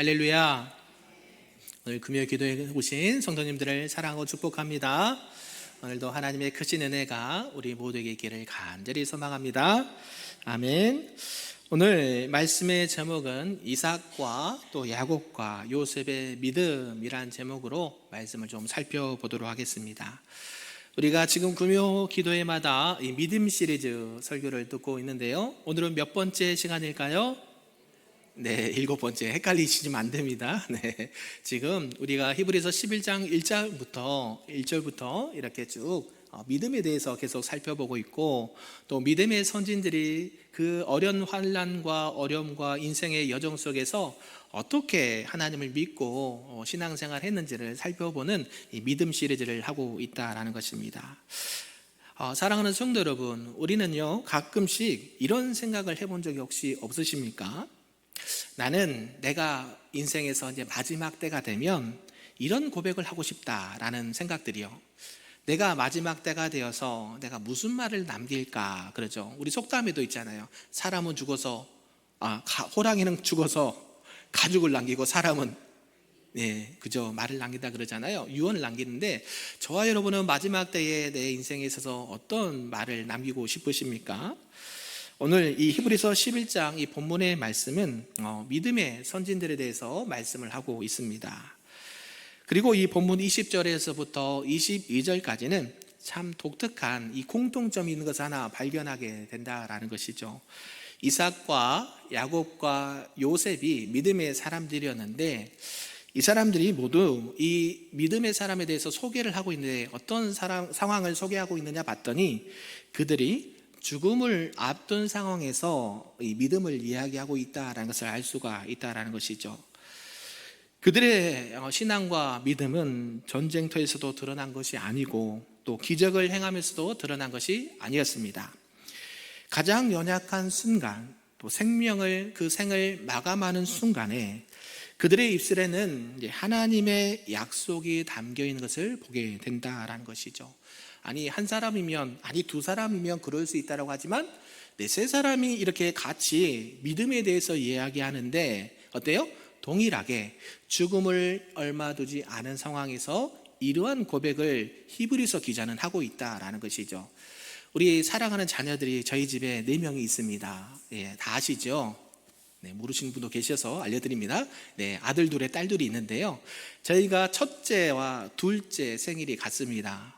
할렐루야. 오늘 금요 기도에 오신 성도님들을 사랑하고 축복합니다. 오늘도 하나님의 크신 은혜가 우리 모두에게 있기를 간절히 소망합니다. 아멘. 오늘 말씀의 제목은 이삭과 또 야곱과 요셉의 믿음이란 제목으로 말씀을 좀 살펴보도록 하겠습니다. 우리가 지금 금요 기도회마다 이 믿음 시리즈 설교를 듣고 있는데요, 오늘은 몇 번째 시간일까요? 네, 7번째. 헷갈리시면 안 됩니다. 네, 지금 우리가 히브리서 11장 1절부터 이렇게 쭉 믿음에 대해서 계속 살펴보고 있고, 또 믿음의 선진들이 그 어려운 환난과 어려움과 인생의 여정 속에서 어떻게 하나님을 믿고 신앙생활 했는지를 살펴보는 이 믿음 시리즈를 하고 있다라는 것입니다. 사랑하는 성도 여러분, 우리는요 가끔씩 이런 생각을 해본 적이 혹시 없으십니까? 나는 내가 인생에서 이제 마지막 때가 되면 이런 고백을 하고 싶다라는 생각들이요, 내가 마지막 때가 되어서 내가 무슨 말을 남길까 그러죠. 우리 속담에도 있잖아요. 사람은 죽어서 호랑이는 죽어서 가죽을 남기고 사람은 그저 말을 남긴다 그러잖아요. 유언을 남기는데, 저와 여러분은 마지막 때에 내 인생에 있어서 어떤 말을 남기고 싶으십니까? 오늘 이 히브리서 11장 이 본문의 말씀은 믿음의 선진들에 대해서 말씀을 하고 있습니다. 그리고 이 본문 20절에서부터 22절까지는 참 독특한 이 공통점이 있는 것을 하나 발견하게 된다라는 것이죠. 이삭과 야곱과 요셉이 믿음의 사람들이었는데, 이 사람들이 모두 이 믿음의 사람에 대해서 소개를 하고 있는데, 어떤 상황을 소개하고 있느냐 봤더니 그들이 죽음을 앞둔 상황에서 이 믿음을 이야기하고 있다라는 것을 알 수가 있다라는 것이죠. 그들의 신앙과 믿음은 전쟁터에서도 드러난 것이 아니고, 또 기적을 행하면서도 드러난 것이 아니었습니다. 가장 연약한 순간, 또 그 생을 마감하는 순간에 그들의 입술에는 하나님의 약속이 담겨 있는 것을 보게 된다라는 것이죠. 아니, 한 사람이면, 아니 두 사람이면 그럴 수 있다라고 하지만, 세 사람이 이렇게 같이 믿음에 대해서 이야기하는데 어때요? 동일하게 죽음을 얼마 두지 않은 상황에서 이러한 고백을 히브리서 기자는 하고 있다라는 것이죠. 우리 사랑하는 자녀들이 저희 집에 4명이 있습니다. 다 아시죠? 모르시는 분도 계셔서 알려드립니다. 아들 둘에 딸 둘이 있는데요, 저희가 첫째와 둘째 생일이 같습니다.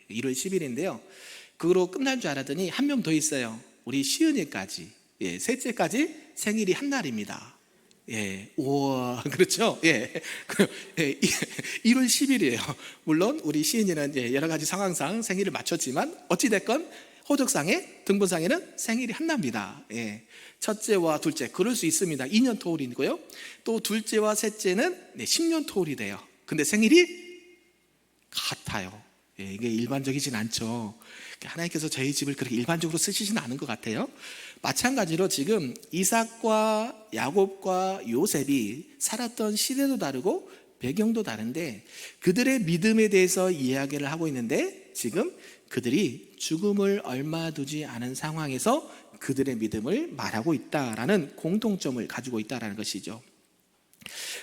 1월 10일인데요 그거로 끝날 줄 알았더니 한 명 더 있어요. 우리 시은이까지, 셋째까지 생일이 한 날입니다. 우와, 그렇죠? 1월 10일이에요. 물론 우리 시은이는 여러 가지 상황상 생일을 맞췄지만 어찌됐건 호적상에, 등본상에는 생일이 하나입니다. 첫째와 둘째, 그럴 수 있습니다. 2년 터울이고요. 또 둘째와 셋째는 10년 터울이 돼요. 근데 생일이 같아요. 이게 일반적이진 않죠. 하나님께서 저희 집을 그렇게 일반적으로 쓰시지는 않은 것 같아요. 마찬가지로 지금 이삭과 야곱과 요셉이 살았던 시대도 다르고 배경도 다른데, 그들의 믿음에 대해서 이야기를 하고 있는데, 지금 그들이 죽음을 얼마 두지 않은 상황에서 그들의 믿음을 말하고 있다라는 공통점을 가지고 있다라는 것이죠.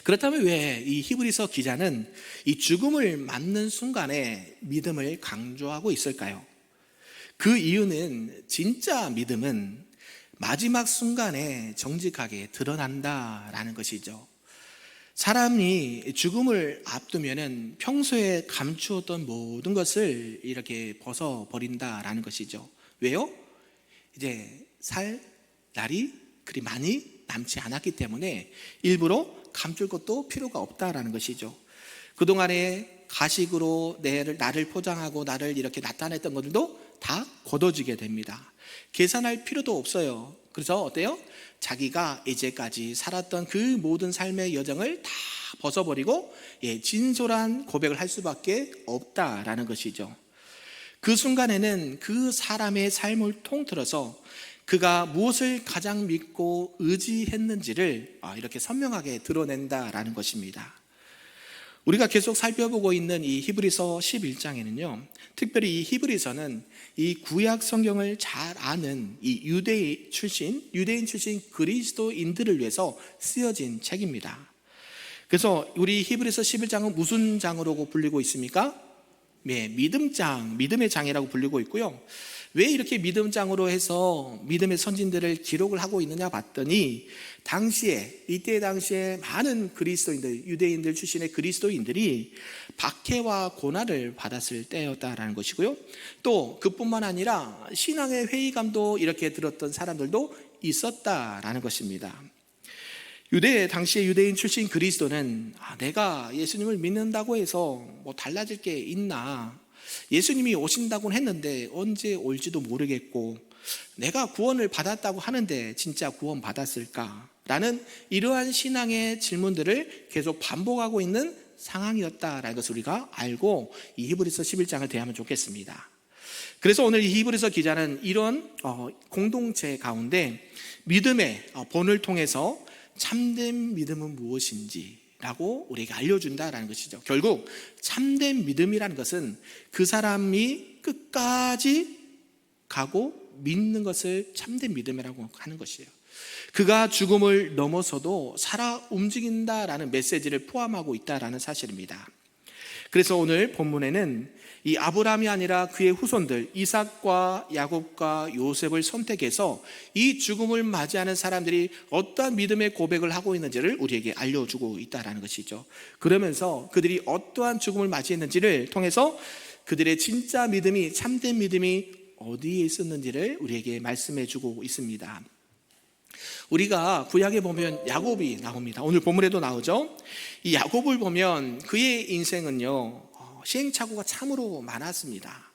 그렇다면 왜 이 히브리서 기자는 이 죽음을 맞는 순간에 믿음을 강조하고 있을까요? 그 이유는 진짜 믿음은 마지막 순간에 정직하게 드러난다라는 것이죠. 사람이 죽음을 앞두면은 평소에 감추었던 모든 것을 이렇게 벗어버린다라는 것이죠. 왜요? 이제 살 날이 그리 많이 남지 않았기 때문에 일부러 감출 것도 필요가 없다라는 것이죠. 그동안에 가식으로 나를 포장하고 나를 이렇게 나타냈던 것들도 다 걷어지게 됩니다. 계산할 필요도 없어요. 그래서 어때요? 자기가 이제까지 살았던 그 모든 삶의 여정을 다 벗어버리고 진솔한 고백을 할 수밖에 없다라는 것이죠. 그 순간에는 그 사람의 삶을 통틀어서 그가 무엇을 가장 믿고 의지했는지를 이렇게 선명하게 드러낸다라는 것입니다. 우리가 계속 살펴보고 있는 이 히브리서 11장에는요, 특별히 이 히브리서는 이 구약 성경을 잘 아는 이 유대인 출신 그리스도인들을 위해서 쓰여진 책입니다. 그래서 우리 히브리서 11장은 무슨 장으로 불리고 있습니까? 네, 믿음장, 믿음의 장이라고 불리고 있고요. 왜 이렇게 믿음장으로 해서 믿음의 선진들을 기록을 하고 있느냐 봤더니 이때 당시에 많은 그리스도인들, 유대인들 출신의 그리스도인들이 박해와 고난을 받았을 때였다라는 것이고요. 또 그뿐만 아니라 신앙의 회의감도 이렇게 들었던 사람들도 있었다라는 것입니다. 당시의 유대인 출신 그리스도는 내가 예수님을 믿는다고 해서 뭐 달라질 게 있나, 예수님이 오신다고는 했는데 언제 올지도 모르겠고, 내가 구원을 받았다고 하는데 진짜 구원 받았을까? 라는 이러한 신앙의 질문들을 계속 반복하고 있는 상황이었다라는 것을 우리가 알고 이 히브리서 11장을 대하면 좋겠습니다. 그래서 오늘 이 히브리서 기자는 이런 공동체 가운데 믿음의 본을 통해서 참된 믿음은 무엇인지 라고 우리에게 알려준다라는 것이죠. 결국 참된 믿음이라는 것은 그 사람이 끝까지 가고 믿는 것을 참된 믿음이라고 하는 것이에요. 그가 죽음을 넘어서도 살아 움직인다라는 메시지를 포함하고 있다라는 사실입니다. 그래서 오늘 본문에는 이 아브라함이 아니라 그의 후손들 이삭과 야곱과 요셉을 선택해서 이 죽음을 맞이하는 사람들이 어떠한 믿음의 고백을 하고 있는지를 우리에게 알려주고 있다는 것이죠. 그러면서 그들이 어떠한 죽음을 맞이했는지를 통해서 그들의 진짜 믿음이, 참된 믿음이 어디에 있었는지를 우리에게 말씀해주고 있습니다. 우리가 구약에 보면 야곱이 나옵니다. 오늘 본문에도 나오죠. 이 야곱을 보면 그의 인생은요, 시행착오가 참으로 많았습니다.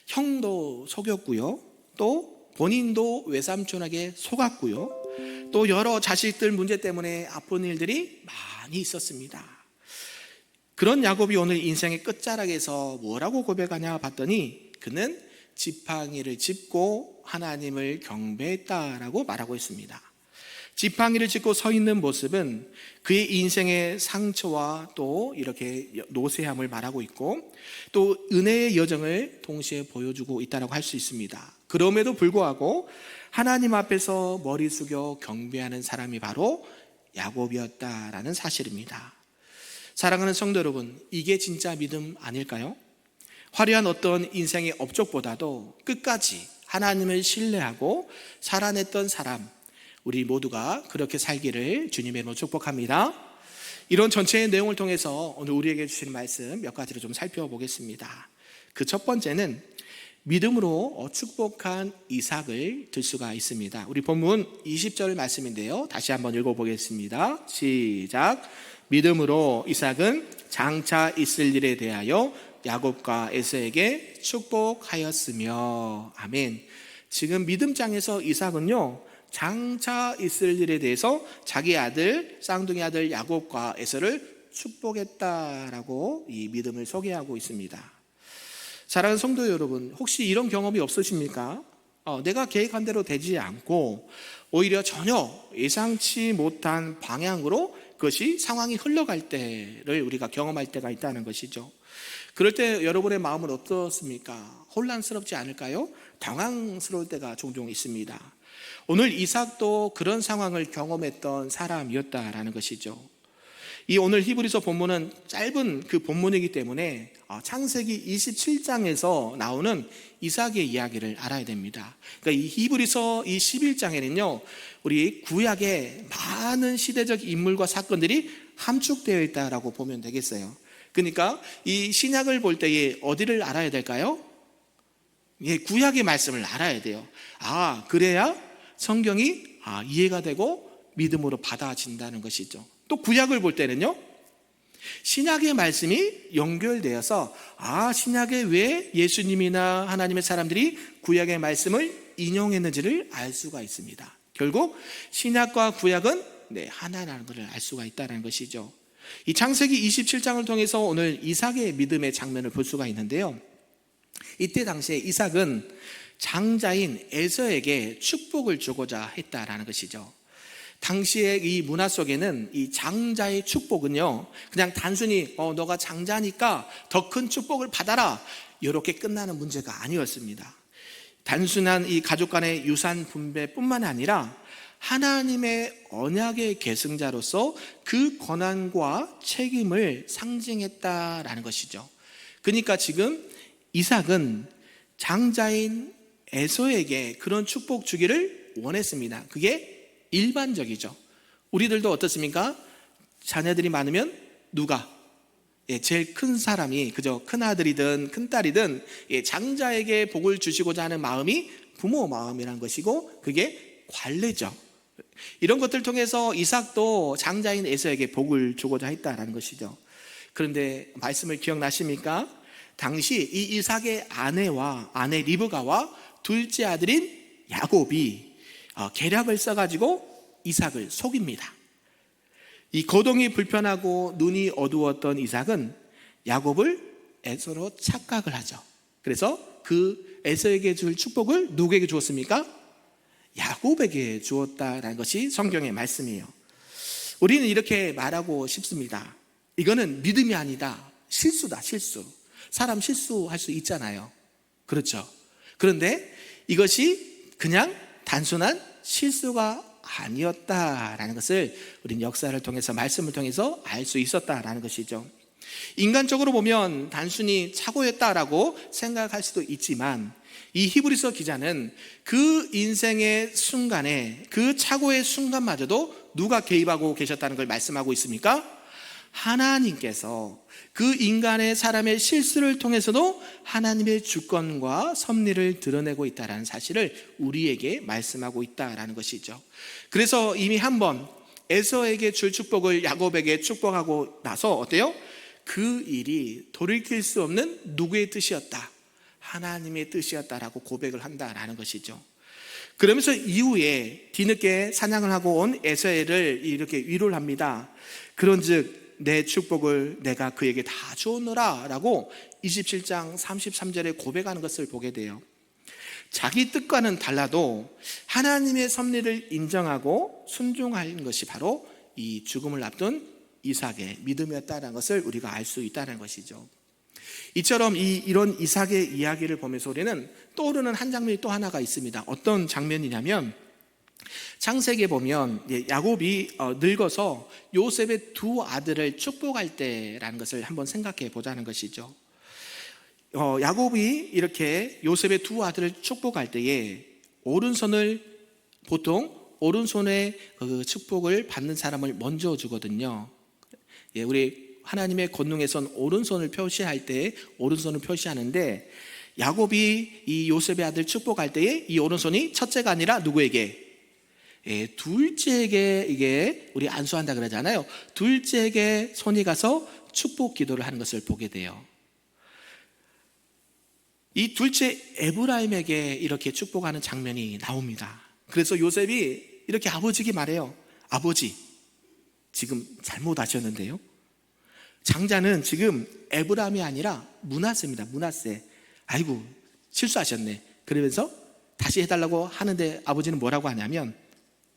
형도 속였고요, 또 본인도 외삼촌에게 속았고요, 또 여러 자식들 문제 때문에 아픈 일들이 많이 있었습니다. 그런 야곱이 오늘 인생의 끝자락에서 뭐라고 고백하냐 봤더니 그는 지팡이를 짚고 하나님을 경배했다라고 말하고 있습니다. 지팡이를 짚고 서 있는 모습은 그의 인생의 상처와 또 이렇게 노쇠함을 말하고 있고, 또 은혜의 여정을 동시에 보여주고 있다고 할 수 있습니다. 그럼에도 불구하고 하나님 앞에서 머리 숙여 경배하는 사람이 바로 야곱이었다라는 사실입니다. 사랑하는 성도 여러분, 이게 진짜 믿음 아닐까요? 화려한 어떤 인생의 업적보다도 끝까지 하나님을 신뢰하고 살아냈던 사람, 우리 모두가 그렇게 살기를 주님의 이름으로 축복합니다. 이런 전체의 내용을 통해서 오늘 우리에게 주신 말씀 몇 가지를 좀 살펴보겠습니다. 그 첫 번째는 믿음으로 축복한 이삭을 들 수가 있습니다. 우리 본문 20절 말씀인데요, 다시 한번 읽어보겠습니다. 시작. 믿음으로 이삭은 장차 있을 일에 대하여 야곱과 에서에게 축복하였으며. 아멘. 지금 믿음장에서 이삭은요, 장차 있을 일에 대해서 자기 아들, 쌍둥이 아들 야곱과 에서를 축복했다라고 이 믿음을 소개하고 있습니다. 사랑하는 성도 여러분, 혹시 이런 경험이 없으십니까? 내가 계획한 대로 되지 않고 오히려 전혀 예상치 못한 방향으로 그것이 상황이 흘러갈 때를 우리가 경험할 때가 있다는 것이죠. 그럴 때 여러분의 마음은 어떻습니까? 혼란스럽지 않을까요? 당황스러울 때가 종종 있습니다. 오늘 이삭도 그런 상황을 경험했던 사람이었다라는 것이죠. 이 오늘 히브리서 본문은 짧은 그 본문이기 때문에 창세기 27장에서 나오는 이삭의 이야기를 알아야 됩니다. 그러니까 이 히브리서 이 11장에는요, 우리 구약의 많은 시대적 인물과 사건들이 함축되어 있다라고 보면 되겠어요. 그러니까 이 신약을 볼 때에 어디를 알아야 될까요? 예, 구약의 말씀을 알아야 돼요. 그래야 성경이 이해가 되고 믿음으로 받아진다는 것이죠. 또 구약을 볼 때는요, 신약의 말씀이 연결되어서 신약에 왜 예수님이나 하나님의 사람들이 구약의 말씀을 인용했는지를 알 수가 있습니다. 결국 신약과 구약은 하나라는 것을 알 수가 있다는 것이죠. 이 창세기 27장을 통해서 오늘 이삭의 믿음의 장면을 볼 수가 있는데요, 이때 당시에 이삭은 장자인 에서에게 축복을 주고자 했다라는 것이죠. 당시의 이 문화 속에는 이 장자의 축복은요, 그냥 단순히 너가 장자니까 더 큰 축복을 받아라, 이렇게 끝나는 문제가 아니었습니다. 단순한 이 가족 간의 유산 분배뿐만 아니라 하나님의 언약의 계승자로서 그 권한과 책임을 상징했다라는 것이죠. 그러니까 지금 이삭은 장자인 에서에게 그런 축복 주기를 원했습니다. 그게 일반적이죠. 우리들도 어떻습니까? 자녀들이 많으면 누가? 제일 큰 사람이, 그저 큰 아들이든 큰 딸이든 장자에게 복을 주시고자 하는 마음이 부모 마음이라는 것이고, 그게 관례죠. 이런 것들을 통해서 이삭도 장자인 에서에게 복을 주고자 했다라는 것이죠. 그런데 말씀을 기억나십니까? 당시 이 이삭의 아내 리브가와 둘째 아들인 야곱이 계략을 써가지고 이삭을 속입니다. 이 거동이 불편하고 눈이 어두웠던 이삭은 야곱을 에서로 착각을 하죠. 그래서 그 에서에게 줄 축복을 누구에게 주었습니까? 야곱에게 주었다라는 것이 성경의 말씀이에요. 우리는 이렇게 말하고 싶습니다. 이거는 믿음이 아니다. 실수다, 실수. 사람 실수할 수 있잖아요. 그렇죠. 그런데 이것이 그냥 단순한 실수가 아니었다라는 것을 우리는 역사를 통해서, 말씀을 통해서 알 수 있었다라는 것이죠. 인간적으로 보면 단순히 착오였다라고 생각할 수도 있지만, 이 히브리서 기자는 그 인생의 순간에, 그 착오의 순간마저도 누가 개입하고 계셨다는 걸 말씀하고 있습니까? 하나님께서 그 인간의 사람의 실수를 통해서도 하나님의 주권과 섭리를 드러내고 있다는 사실을 우리에게 말씀하고 있다는 것이죠. 그래서 이미 한번 에서에게 줄 축복을 야곱에게 축복하고 나서 어때요? 그 일이 돌이킬 수 없는 누구의 뜻이었다? 하나님의 뜻이었다라고 고백을 한다라는 것이죠. 그러면서 이후에 뒤늦게 사냥을 하고 온 에서를 이렇게 위로를 합니다. 그런즉 내 축복을 내가 그에게 다 주었노라 라고 27장 33절에 고백하는 것을 보게 돼요. 자기 뜻과는 달라도 하나님의 섭리를 인정하고 순종하는 것이 바로 이 죽음을 앞둔 이삭의 믿음이었다는 것을 우리가 알 수 있다는 것이죠. 이처럼 이런 이삭의 이야기를 보면서 우리는 떠오르는 한 장면이 또 하나가 있습니다. 어떤 장면이냐면, 창세기에 보면 야곱이 늙어서 요셉의 두 아들을 축복할 때라는 것을 한번 생각해 보자는 것이죠. 야곱이 이렇게 요셉의 두 아들을 축복할 때에 보통 오른손에 그 축복을 받는 사람을 먼저 주거든요. 우리 하나님의 권능에선 오른손을 표시할 때 오른손을 표시하는데, 야곱이 이 요셉의 아들 축복할 때에 이 오른손이 첫째가 아니라 누구에게? 둘째에게, 이게 우리 안수한다 그러잖아요. 둘째에게 손이 가서 축복 기도를 하는 것을 보게 돼요. 이 둘째 에브라임에게 이렇게 축복하는 장면이 나옵니다. 그래서 요셉이 이렇게 아버지에게 말해요. 아버지, 지금 잘못하셨는데요. 장자는 지금 에브라임이 아니라 므낫세입니다. 므낫세. 아이고, 실수하셨네. 그러면서 다시 해달라고 하는데 아버지는 뭐라고 하냐면,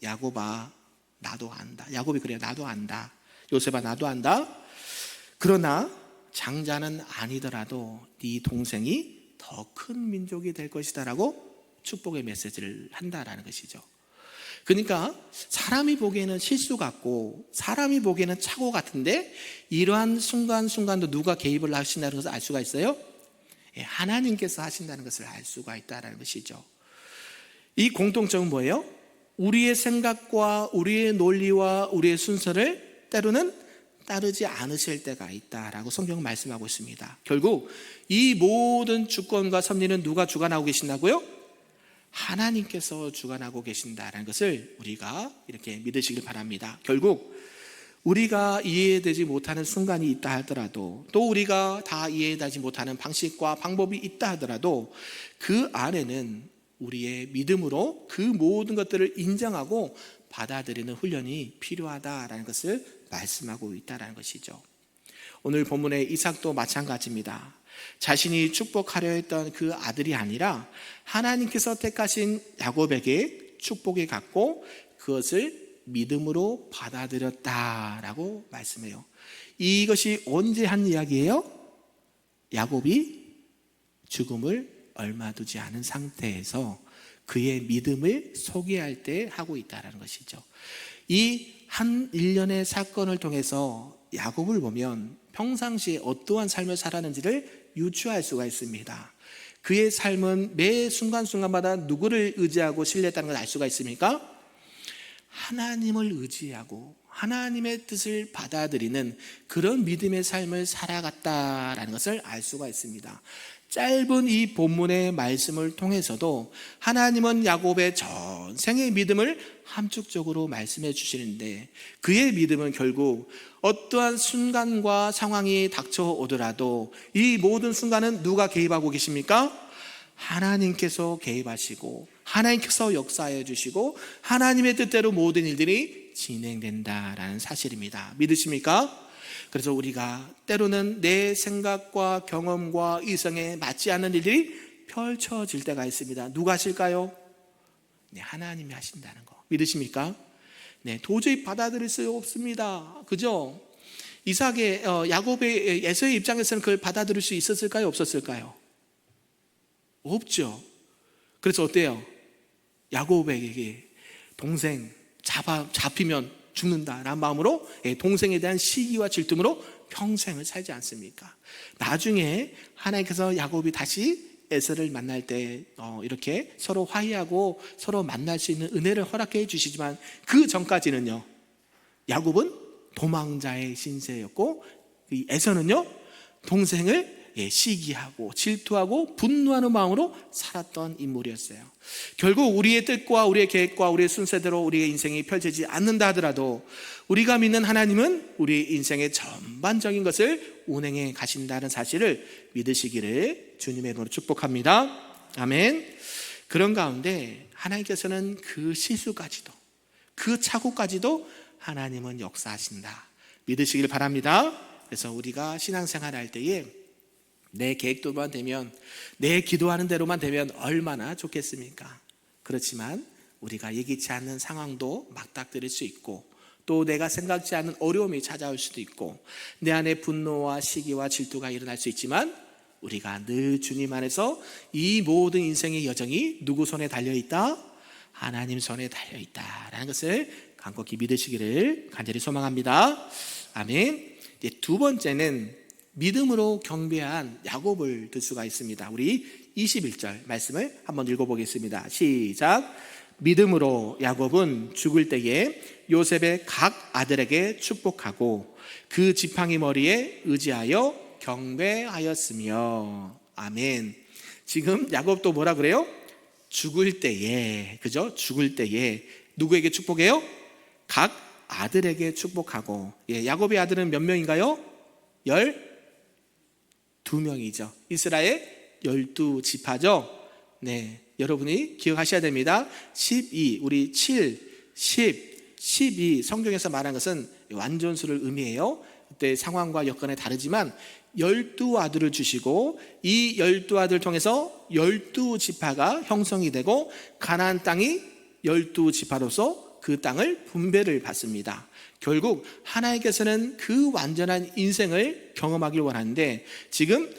야곱아, 나도 안다. 야곱이 그래요. 나도 안다. 요셉아, 나도 안다. 그러나 장자는 아니더라도 네 동생이 더 큰 민족이 될 것이다 라고 축복의 메시지를 한다라는 것이죠. 그러니까 사람이 보기에는 실수 같고 사람이 보기에는 착오 같은데, 이러한 순간순간도 누가 개입을 하신다는 것을 알 수가 있어요? 하나님께서 하신다는 것을 알 수가 있다는 것이죠. 이 공통점은 뭐예요? 우리의 생각과 우리의 논리와 우리의 순서를 때로는 따르지 않으실 때가 있다라고 성경은 말씀하고 있습니다. 결국 이 모든 주권과 섭리는 누가 주관하고 계신다고요? 하나님께서 주관하고 계신다는 것을 우리가 이렇게 믿으시길 바랍니다. 결국 우리가 이해되지 못하는 순간이 있다 하더라도, 또 우리가 다 이해되지 못하는 방식과 방법이 있다 하더라도, 그 안에는 우리의 믿음으로 그 모든 것들을 인정하고 받아들이는 훈련이 필요하다라는 것을 말씀하고 있다는 것이죠. 오늘 본문의 이삭도 마찬가지입니다. 자신이 축복하려 했던 그 아들이 아니라 하나님께서 택하신 야곱에게 축복이 갔고 그것을 믿음으로 받아들였다라고 말씀해요. 이것이 언제 한 이야기예요? 야곱이 죽음을 얼마 두지 않은 상태에서 그의 믿음을 소개할 때 하고 있다는 것이죠. 이 한 일련의 사건을 통해서 야곱을 보면 평상시에 어떠한 삶을 살았는지를 유추할 수가 있습니다. 그의 삶은 매 순간순간마다 누구를 의지하고 신뢰했다는 걸 알 수가 있습니까? 하나님을 의지하고 하나님의 뜻을 받아들이는 그런 믿음의 삶을 살아갔다라는 것을 알 수가 있습니다. 짧은 이 본문의 말씀을 통해서도 하나님은 야곱의 전생의 믿음을 함축적으로 말씀해 주시는데, 그의 믿음은 결국 어떠한 순간과 상황이 닥쳐오더라도 이 모든 순간은 누가 개입하고 계십니까? 하나님께서 개입하시고 하나님께서 역사해 주시고 하나님의 뜻대로 모든 일들이 진행된다라는 사실입니다. 믿으십니까? 그래서 우리가 때로는 내 생각과 경험과 이성에 맞지 않는 일들이 펼쳐질 때가 있습니다. 누가 하실까요? 네, 하나님이 하신다는 거 믿으십니까? 네, 도저히 받아들일 수 없습니다. 그죠? 야곱의 에서의 입장에서는 그걸 받아들일 수 있었을까요? 없었을까요? 없죠. 그래서 어때요? 야곱에게 동생 잡히면 죽는다라는 마음으로 동생에 대한 시기와 질투로 평생을 살지 않습니까? 나중에 하나님께서 야곱이 다시 에서를 만날 때 이렇게 서로 화해하고 서로 만날 수 있는 은혜를 허락해 주시지만, 그 전까지는요, 야곱은 도망자의 신세였고 이 에서는요, 동생을 시기하고 질투하고 분노하는 마음으로 살았던 인물이었어요. 결국 우리의 뜻과 우리의 계획과 우리의 순서대로 우리의 인생이 펼쳐지지 않는다 하더라도 우리가 믿는 하나님은 우리 인생의 전반적인 것을 운행해 가신다는 사실을 믿으시기를 주님의 이름으로 축복합니다. 아멘. 그런 가운데 하나님께서는 그 실수까지도, 그 착오까지도 하나님은 역사하신다, 믿으시길 바랍니다. 그래서 우리가 신앙생활 할 때에 내 계획대로만 되면, 내 기도하는 대로만 되면 얼마나 좋겠습니까? 그렇지만 우리가 예기치 않는 상황도 맞닥뜨릴 수 있고, 또 내가 생각지 않은 어려움이 찾아올 수도 있고, 내 안에 분노와 시기와 질투가 일어날 수 있지만, 우리가 늘 주님 안에서 이 모든 인생의 여정이 누구 손에 달려있다? 하나님 손에 달려있다라는 것을 간곡히 믿으시기를 간절히 소망합니다. 아멘. 이제 두 번째는 믿음으로 경배한 야곱을 들 수가 있습니다. 우리 21절 말씀을 한번 읽어보겠습니다. 시작. 믿음으로 야곱은 죽을 때에 요셉의 각 아들에게 축복하고 그 지팡이 머리에 의지하여 경배하였으며. 아멘. 지금 야곱도 뭐라 그래요? 죽을 때에, 그죠? 죽을 때에 누구에게 축복해요? 각 아들에게 축복하고. 야곱의 아들은 몇 명인가요? 12명이죠. 이스라엘 12지파죠. 네, 여러분이 기억하셔야 됩니다. 12, 우리 7, 10, 12 성경에서 말한 것은 완전수를 의미해요. 그때 상황과 여건에 다르지만 12아들을 주시고 이 12아들을 통해서 12지파가 형성이 되고 가나안 땅이 12지파로서 그 땅을 분배를 받습니다. 결국 하나님께서는 그 완전한 인생을 경험하길 원하는데, 지금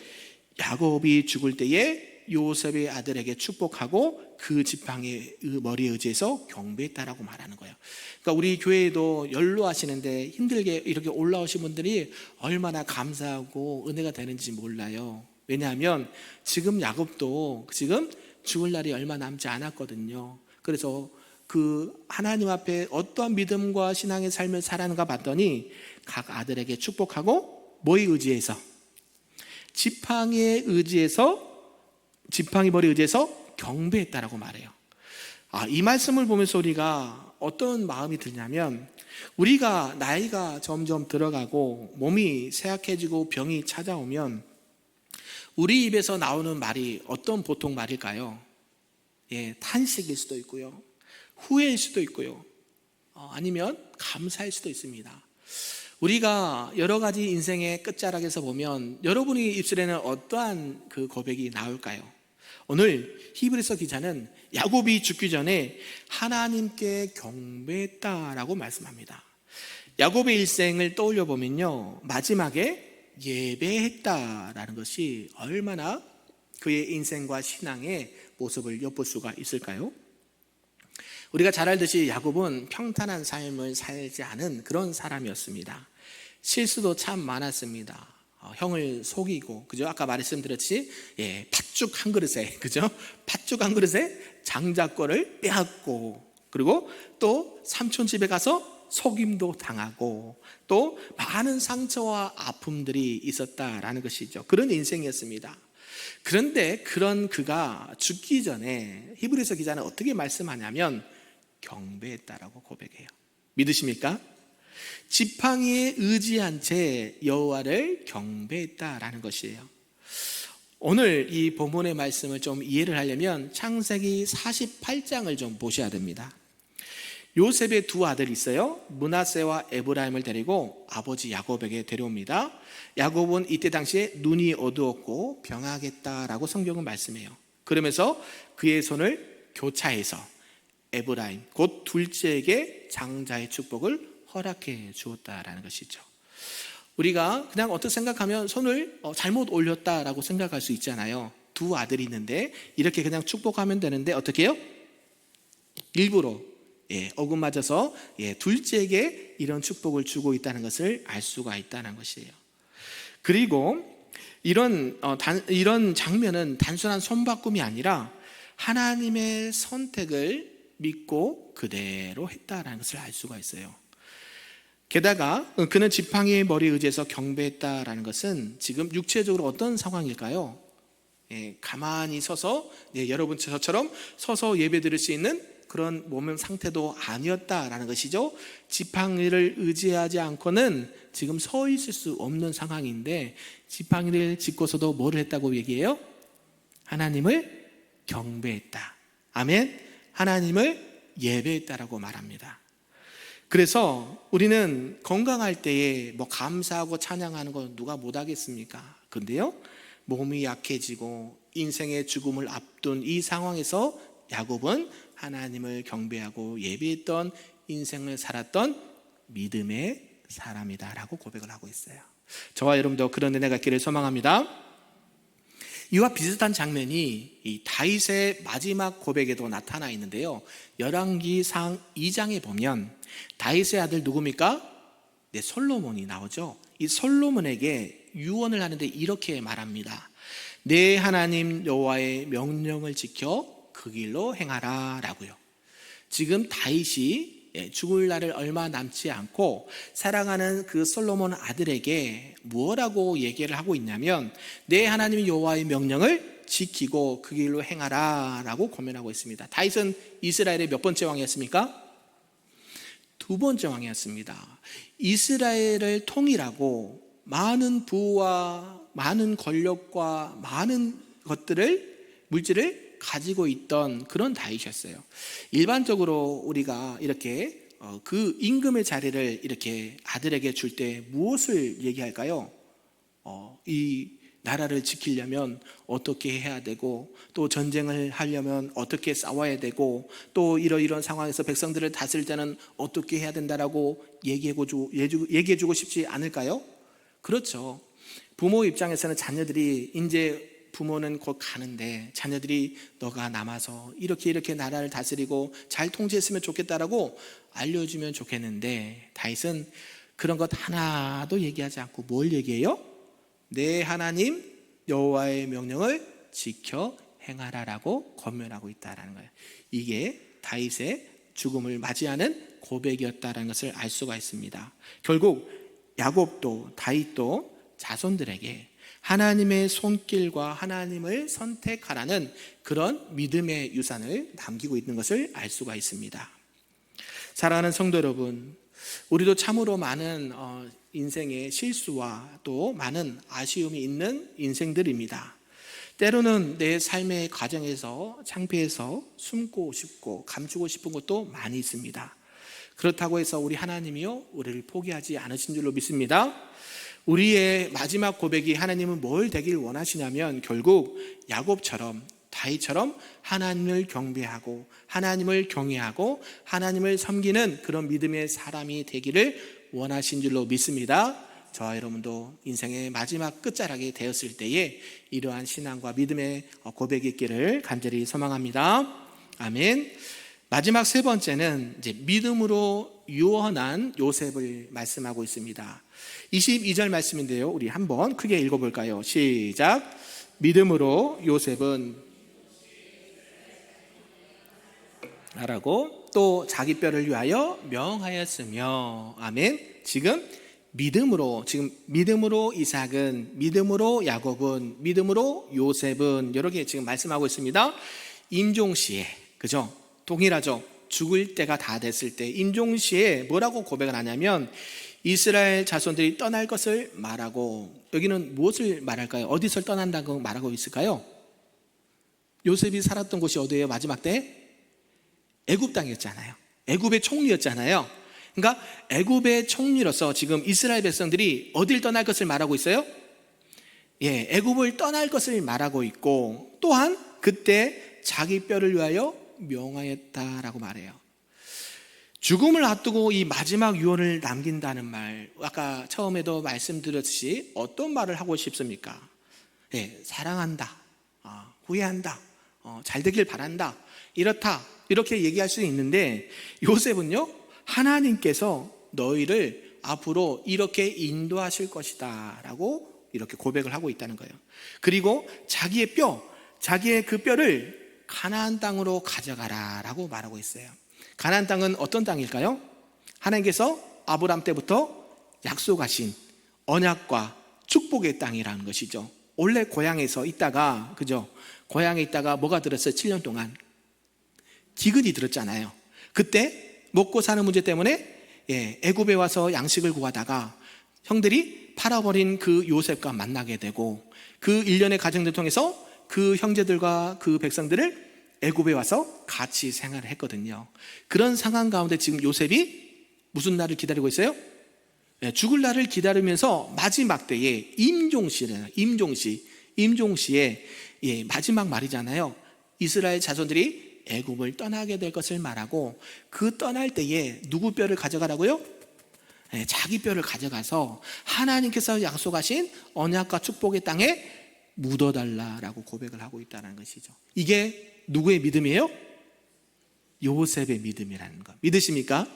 야곱이 죽을 때에 요셉의 아들에게 축복하고 그 지팡이 머리에 의지해서 경배했다라고 말하는 거예요. 그러니까 우리 교회에도 연로하시는데 힘들게 이렇게 올라오신 분들이 얼마나 감사하고 은혜가 되는지 몰라요. 왜냐하면 지금 야곱도 지금 죽을 날이 얼마 남지 않았거든요. 그래서 그 하나님 앞에 어떠한 믿음과 신앙의 삶을 살아가는가 봤더니 각 아들에게 축복하고 뭐에 의지해서? 지팡이에 의지해서, 지팡이 머리에 의지해서 경배했다라고 말해요. 이 말씀을 보면서 우리가 어떤 마음이 드냐면, 우리가 나이가 점점 들어가고 몸이 쇠약해지고 병이 찾아오면 우리 입에서 나오는 말이 어떤 보통 말일까요? 탄식일 수도 있고요, 후회일 수도 있고요, 아니면 감사일 수도 있습니다. 우리가 여러 가지 인생의 끝자락에서 보면 여러분의 입술에는 어떠한 그 고백이 나올까요? 오늘 히브리서 기자는 야곱이 죽기 전에 하나님께 경배했다라고 말씀합니다. 야곱의 일생을 떠올려 보면요, 마지막에 예배했다라는 것이 얼마나 그의 인생과 신앙의 모습을 엿볼 수가 있을까요? 우리가 잘 알듯이 야곱은 평탄한 삶을 살지 않은 그런 사람이었습니다. 실수도 참 많았습니다. 형을 속이고, 그죠? 아까 말씀드렸지, 팥죽 한 그릇에, 그죠? 팥죽 한 그릇에 장자권을 빼앗고, 그리고 또 삼촌 집에 가서 속임도 당하고, 또 많은 상처와 아픔들이 있었다라는 것이죠. 그런 인생이었습니다. 그런데 그런 그가 죽기 전에 히브리서 기자는 어떻게 말씀하냐면 경배했다라고 고백해요. 믿으십니까? 지팡이에 의지한 채 여호와를 경배했다라는 것이에요. 오늘 이 본문의 말씀을 좀 이해를 하려면 창세기 48장을 좀 보셔야 됩니다. 요셉의 두 아들이 있어요. 므낫세와 에브라임을 데리고 아버지 야곱에게 데려옵니다. 야곱은 이때 당시에 눈이 어두웠고 병하겠다라고 성경은 말씀해요. 그러면서 그의 손을 교차해서 에브라임, 곧 둘째에게 장자의 축복을 허락해 주었다라는 것이죠. 우리가 그냥 어떻게 생각하면 손을 잘못 올렸다라고 생각할 수 있잖아요. 두 아들이 있는데 이렇게 그냥 축복하면 되는데 어떻게 해요? 일부러 어긋맞아서 둘째에게 이런 축복을 주고 있다는 것을 알 수가 있다는 것이에요. 그리고 이런 장면은 단순한 손바꿈이 아니라 하나님의 선택을 믿고 그대로 했다는 것을 알 수가 있어요. 게다가 그는 지팡이의 머리에 의지해서 경배했다라는 것은 지금 육체적으로 어떤 상황일까요? 가만히 서서 여러분 저처럼 서서 예배 드릴 수 있는 그런 몸의 상태도 아니었다라는 것이죠. 지팡이를 의지하지 않고는 지금 서 있을 수 없는 상황인데 지팡이를 짚고서도 뭐를 했다고 얘기해요? 하나님을 경배했다. 아멘. 하나님을 예배했다라고 말합니다. 그래서 우리는 건강할 때에 감사하고 찬양하는 거 누가 못하겠습니까? 근데요, 몸이 약해지고 인생의 죽음을 앞둔 이 상황에서 야곱은 하나님을 경배하고 예배했던 인생을 살았던 믿음의 사람이다라고 고백을 하고 있어요. 저와 여러분도 그런 은혜가 있기를 소망합니다. 이와 비슷한 장면이 이 다윗의 마지막 고백에도 나타나 있는데요. 열왕기상 2장에 보면 다윗의 아들 누굽니까? 솔로몬이 나오죠. 이 솔로몬에게 유언을 하는데 이렇게 말합니다. 내 하나님 여호와의 명령을 지켜 그 길로 행하라 라고요. 지금 다윗이 죽을 날을 얼마 남지 않고 사랑하는 그 솔로몬 아들에게 뭐라고 얘기를 하고 있냐면 내 하나님 여호와의 명령을 지키고 그 길로 행하라 라고 고면하고 있습니다. 다윗은 이스라엘의 몇 번째 왕이었습니까? 두 번째 왕이었습니다. 이스라엘을 통일하고 많은 부와 많은 권력과 많은 물질을 가지고 있던 그런 다윗이었어요. 일반적으로 우리가 이렇게 그 임금의 자리를 이렇게 아들에게 줄 때 무엇을 얘기할까요? 이 나라를 지키려면 어떻게 해야 되고 또 전쟁을 하려면 어떻게 싸워야 되고 또 이런 상황에서 백성들을 다스릴 때는 어떻게 해야 된다라고 얘기해주고 싶지 않을까요? 그렇죠. 부모 입장에서는 자녀들이 이제 부모는 곧 가는데 자녀들이 너가 남아서 이렇게 나라를 다스리고 잘 통제했으면 좋겠다라고 알려주면 좋겠는데 다윗은 그런 것 하나도 얘기하지 않고 뭘 얘기해요? 내 하나님 여호와의 명령을 지켜 행하라라고 권면하고 있다라는 거예요. 이게 다윗의 죽음을 맞이하는 고백이었다라는 것을 알 수가 있습니다. 결국 야곱도 다윗도 자손들에게 하나님의 손길과 하나님을 선택하라는 그런 믿음의 유산을 남기고 있는 것을 알 수가 있습니다. 사랑하는 성도 여러분, 우리도 참으로 많은 인생의 실수와 또 많은 아쉬움이 있는 인생들입니다. 때로는 내 삶의 과정에서 창피해서 숨고 싶고 감추고 싶은 것도 많이 있습니다. 그렇다고 해서 우리 하나님이요 우리를 포기하지 않으신 줄로 믿습니다. 우리의 마지막 고백이 하나님은 뭘 되길 원하시냐면 결국 야곱처럼 다윗처럼 하나님을 경배하고 하나님을 경외하고 하나님을 섬기는 그런 믿음의 사람이 되기를 원하신 줄로 믿습니다. 저와 여러분도 인생의 마지막 끝자락이 되었을 때에 이러한 신앙과 믿음의 고백이 있기를 간절히 소망합니다. 아멘. 마지막 세 번째는 이제 믿음으로 유언한 요셉을 말씀하고 있습니다. 22절 말씀인데요, 우리 한번 크게 읽어볼까요? 시작. 믿음으로 요셉은 라고 또 자기 뼈를 위하여 명하였으며. 아멘. 지금 믿음으로 이삭은, 믿음으로 야곱은, 믿음으로 요셉은 이렇게 지금 말씀하고 있습니다. 임종시에, 그죠? 동일하죠. 죽을 때가 다 됐을 때 임종시에 뭐라고 고백을 하냐면 이스라엘 자손들이 떠날 것을 말하고, 여기는 무엇을 말할까요? 어디서 떠난다고 말하고 있을까요? 요셉이 살았던 곳이 어디예요? 마지막 때 애굽 땅이었잖아요. 애굽의 총리였잖아요. 그러니까 애굽의 총리로서 지금 이스라엘 백성들이 어딜 떠날 것을 말하고 있어요? 애굽을 떠날 것을 말하고 있고, 또한 그때 자기 뼈를 위하여 명하였다라고 말해요. 죽음을 앞두고 이 마지막 유언을 남긴다는 말, 아까 처음에도 말씀드렸듯이 어떤 말을 하고 싶습니까? 사랑한다, 후회한다, 잘 되길 바란다, 이렇다, 이렇게 얘기할 수 있는데, 요셉은요, 하나님께서 너희를 앞으로 이렇게 인도하실 것이다 라고 이렇게 고백을 하고 있다는 거예요. 그리고 자기의 그 뼈를 가나안 땅으로 가져가라 라고 말하고 있어요. 가나안 땅은 어떤 땅일까요? 하나님께서 아브라함 때부터 약속하신 언약과 축복의 땅이라는 것이죠. 원래 고향에서 있다가, 그죠? 고향에 있다가 뭐가 들었어요? 7년 동안 기근이 들었잖아요. 그때 먹고 사는 문제 때문에 애굽에 와서 양식을 구하다가 형들이 팔아버린 그 요셉과 만나게 되고, 그 일련의 과정들 통해서 그 형제들과 그 백성들을 애굽에 와서 같이 생활을 했거든요. 그런 상황 가운데 지금 요셉이 무슨 날을 기다리고 있어요? 죽을 날을 기다리면서 마지막 때에 임종시에 마지막 말이잖아요. 이스라엘 자손들이 애굽을 떠나게 될 것을 말하고, 그 떠날 때에 누구 뼈를 가져가라고요? 자기 뼈를 가져가서 하나님께서 약속하신 언약과 축복의 땅에 묻어달라라고 고백을 하고 있다는 것이죠. 이게 누구의 믿음이에요? 요셉의 믿음이라는 거 믿으십니까?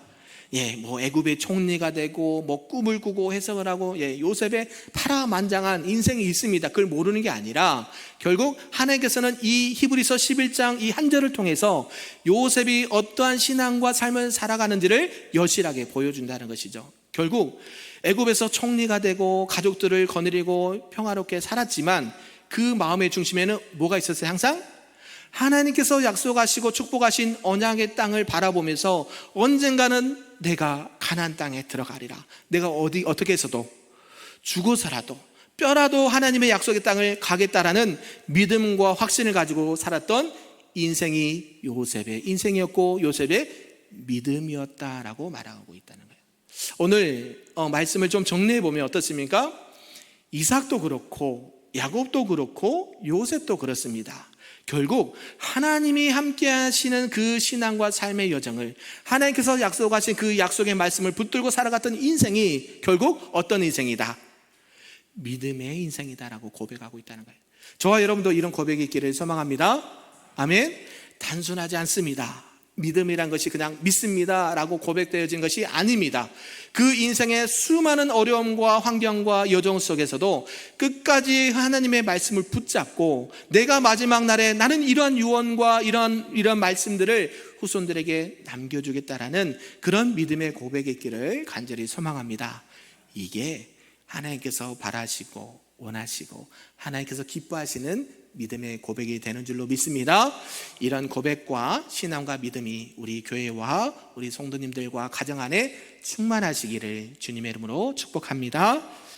뭐 애굽의 총리가 되고 뭐 꿈을 꾸고 해석을 하고 요셉의 파라만장한 인생이 있습니다. 그걸 모르는 게 아니라 결국 하나님께서는 이 히브리서 11장 이 한 절을 통해서 요셉이 어떠한 신앙과 삶을 살아가는지를 여실하게 보여준다는 것이죠. 결국 애굽에서 총리가 되고 가족들을 거느리고 평화롭게 살았지만 그 마음의 중심에는 뭐가 있었어요? 항상 하나님께서 약속하시고 축복하신 언약의 땅을 바라보면서 언젠가는 내가 가나안 땅에 들어가리라, 내가 어떻게 해서도 죽어서라도 뼈라도 하나님의 약속의 땅을 가겠다라는 믿음과 확신을 가지고 살았던 인생이 요셉의 인생이었고 요셉의 믿음이었다라고 말하고 있다는 거예요. 오늘 말씀을 좀 정리해 보면 어떻습니까? 이삭도 그렇고 야곱도 그렇고 요셉도 그렇습니다. 결국 하나님이 함께 하시는 그 신앙과 삶의 여정을, 하나님께서 약속하신 그 약속의 말씀을 붙들고 살아갔던 인생이 결국 어떤 인생이다? 믿음의 인생이다라고 고백하고 있다는 거예요. 저와 여러분도 이런 고백이 있기를 소망합니다. 아멘. 단순하지 않습니다. 믿음이란 것이 그냥 믿습니다라고 고백되어진 것이 아닙니다. 그 인생의 수많은 어려움과 환경과 여정 속에서도 끝까지 하나님의 말씀을 붙잡고 내가 마지막 날에 나는 이러한 유언과 이런 말씀들을 후손들에게 남겨주겠다라는 그런 믿음의 고백이 있기를 간절히 소망합니다. 이게 하나님께서 바라시고 원하시고 하나님께서 기뻐하시는 믿음의 고백이 되는 줄로 믿습니다. 이런 고백과 신앙과 믿음이 우리 교회와 우리 성도님들과 가정 안에 충만하시기를 주님의 이름으로 축복합니다.